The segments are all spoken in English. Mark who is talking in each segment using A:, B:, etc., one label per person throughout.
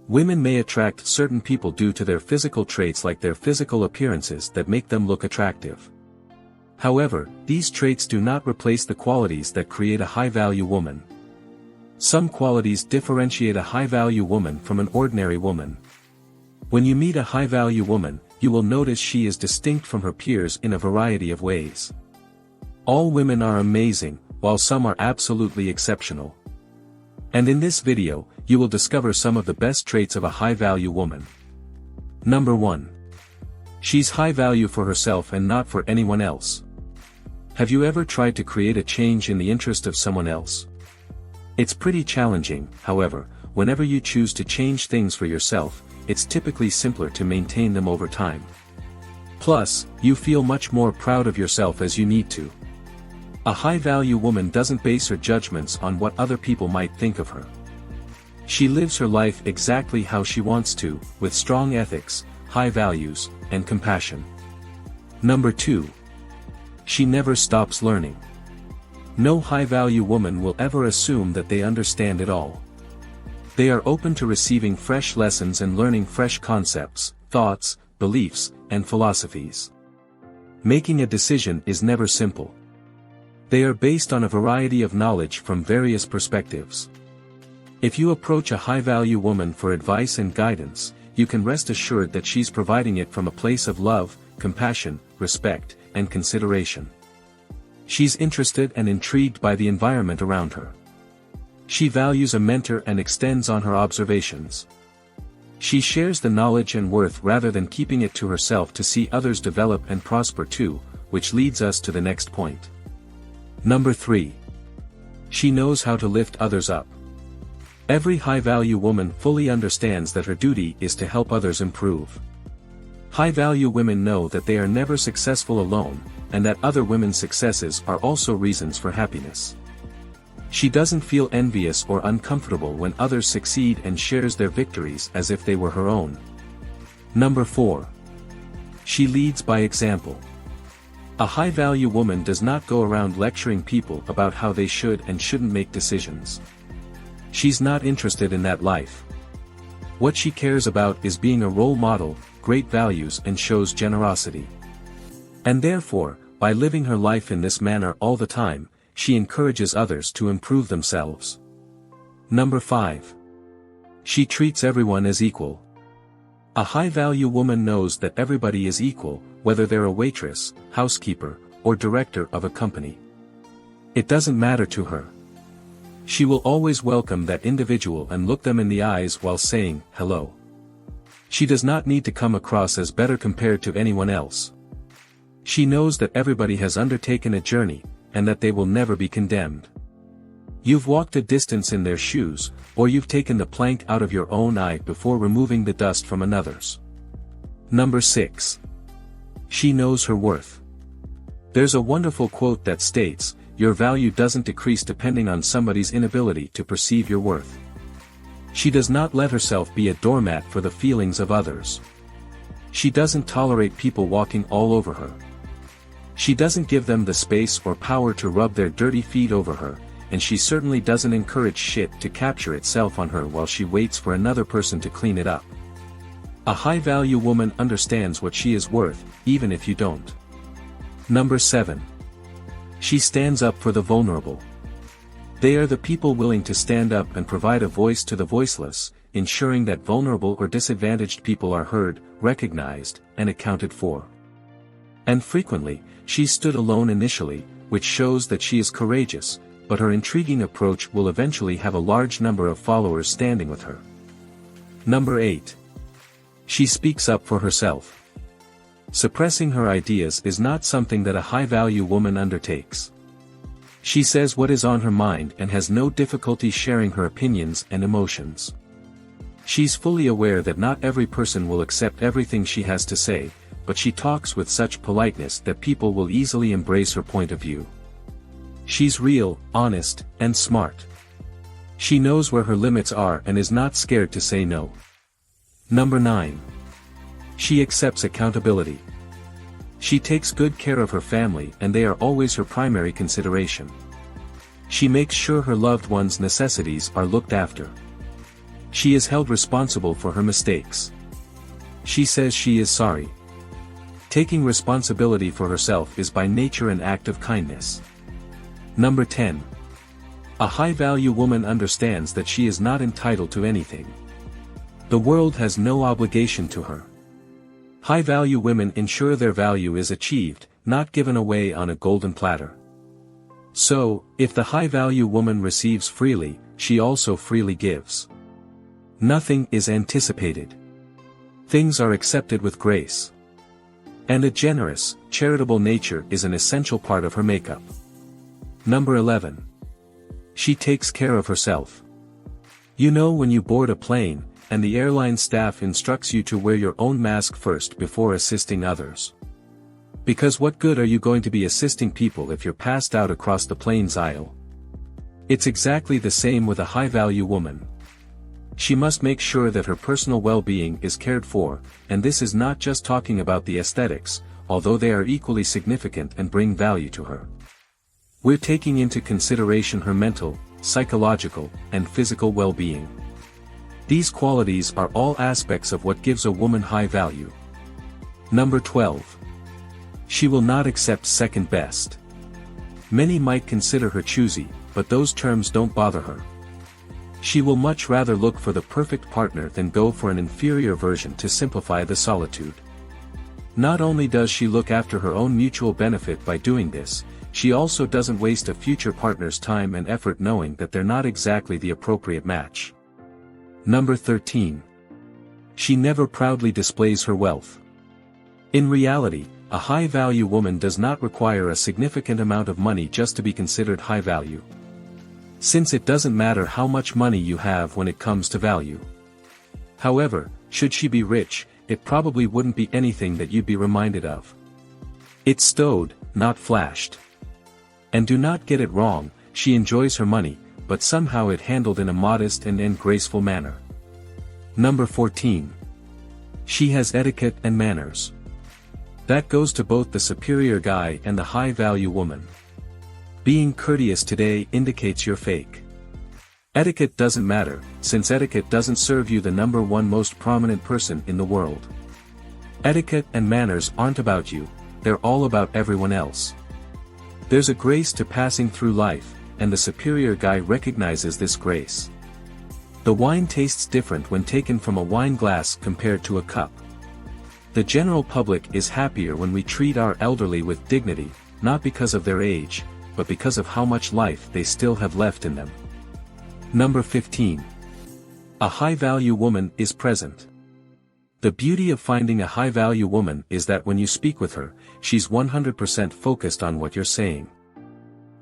A: Women may attract certain people due to their physical traits like their physical appearances that make them look attractive. However, these traits do not replace the qualities that create a high-value woman. Some qualities differentiate a high-value woman from an ordinary woman. When you meet a high-value woman, you will notice she is distinct from her peers in a variety of ways. All women are amazing, while some are absolutely exceptional. And in this video, you will discover some of the best traits of a high-value woman. Number 1. She's high value for herself and not for anyone else. Have you ever tried to create a change in the interest of someone else? It's pretty challenging, however, whenever you choose to change things for yourself, it's typically simpler to maintain them over time. Plus, you feel much more proud of yourself as you need to. A high-value woman doesn't base her judgments on what other people might think of her. She lives her life exactly how she wants to, with strong ethics, high values, and compassion. Number 2. She never stops learning. No high-value woman will ever assume that they understand it all. They are open to receiving fresh lessons and learning fresh concepts, thoughts, beliefs, and philosophies. Making a decision is never simple. They are based on a variety of knowledge from various perspectives. If you approach a high-value woman for advice and guidance, you can rest assured that she's providing it from a place of love, compassion, respect, and consideration. She's interested and intrigued by the environment around her. She values a mentor and extends on her observations. She shares the knowledge and worth rather than keeping it to herself to see others develop and prosper too, which leads us to the next point. Number 3. She knows how to lift others up. Every high-value woman fully understands that her duty is to help others improve. High-value women know that they are never successful alone, and that other women's successes are also reasons for happiness. She doesn't feel envious or uncomfortable when others succeed and shares their victories as if they were her own. Number 4. She leads by example. A high-value woman does not go around lecturing people about how they should and shouldn't make decisions. She's not interested in that life. What she cares about is being a role model, great values, and shows generosity. And therefore, by living her life in this manner all the time, she encourages others to improve themselves. Number 5. She treats everyone as equal. A high-value woman knows that everybody is equal, whether they're a waitress, housekeeper, or director of a company. It doesn't matter to her. She will always welcome that individual and look them in the eyes while saying, hello. She does not need to come across as better compared to anyone else. She knows that everybody has undertaken a journey, and that they will never be condemned. You've walked a distance in their shoes, or you've taken the plank out of your own eye before removing the dust from another's. Number 6. She knows her worth. There's a wonderful quote that states, your value doesn't decrease depending on somebody's inability to perceive your worth. She does not let herself be a doormat for the feelings of others. She doesn't tolerate people walking all over her. She doesn't give them the space or power to rub their dirty feet over her, and she certainly doesn't encourage shit to capture itself on her while she waits for another person to clean it up. A high-value woman understands what she is worth, even if you don't. Number 7. She stands up for the vulnerable. They are the people willing to stand up and provide a voice to the voiceless, ensuring that vulnerable or disadvantaged people are heard, recognized, and accounted for. And frequently, she stood alone initially, which shows that she is courageous, but her intriguing approach will eventually have a large number of followers standing with her. Number 8. She speaks up for herself. Suppressing her ideas is not something that a high-value woman undertakes. She says what is on her mind and has no difficulty sharing her opinions and emotions. She's fully aware that not every person will accept everything she has to say, but she talks with such politeness that people will easily embrace her point of view. She's real, honest, and smart. She knows where her limits are and is not scared to say no. Number 9. She accepts accountability. She takes good care of her family and they are always her primary consideration. She makes sure her loved ones' necessities are looked after. She is held responsible for her mistakes. She says she is sorry. Taking responsibility for herself is by nature an act of kindness. Number 10. A high-value woman understands that she is not entitled to anything. The world has no obligation to her. High-value women ensure their value is achieved, not given away on a golden platter. So, if the high-value woman receives freely, she also freely gives. Nothing is anticipated. Things are accepted with grace. And a generous, charitable nature is an essential part of her makeup. Number 11. She takes care of herself. You know when you board a plane, and the airline staff instructs you to wear your own mask first before assisting others. Because what good are you going to be assisting people if you're passed out across the plane's aisle? It's exactly the same with a high-value woman. She must make sure that her personal well-being is cared for, and this is not just talking about the aesthetics, although they are equally significant and bring value to her. We're taking into consideration her mental, psychological, and physical well-being. These qualities are all aspects of what gives a woman high value. Number 12. She will not accept second best. Many might consider her choosy, but those terms don't bother her. She will much rather look for the perfect partner than go for an inferior version to simplify the solitude. Not only does she look after her own mutual benefit by doing this, she also doesn't waste a future partner's time and effort knowing that they're not exactly the appropriate match. Number 13. She never proudly displays her wealth. In reality, a high-value woman does not require a significant amount of money just to be considered high value. Since it doesn't matter how much money you have when it comes to value. However, should she be rich, it probably wouldn't be anything that you'd be reminded of. It's stowed, not flashed. And do not get it wrong, she enjoys her money, but somehow it handled in a modest and graceful manner. Number 14. She has etiquette and manners. That goes to both the superior guy and the high-value woman. Being courteous today indicates you're fake. Etiquette doesn't matter, since etiquette doesn't serve you the number one most prominent person in the world. Etiquette and manners aren't about you, they're all about everyone else. There's a grace to passing through life, and the superior guy recognizes this grace. The wine tastes different when taken from a wine glass compared to a cup. The general public is happier when we treat our elderly with dignity, not because of their age, but because of how much life they still have left in them. Number 15. A high-value woman is present. The beauty of finding a high-value woman is that when you speak with her, she's 100% focused on what you're saying.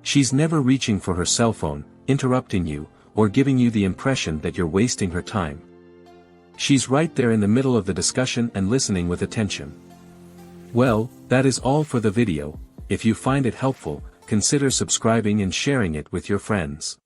A: She's never reaching for her cell phone, interrupting you, or giving you the impression that you're wasting her time. She's right there in the middle of the discussion and listening with attention. Well, that is all for the video. If you find it helpful, consider subscribing and sharing it with your friends.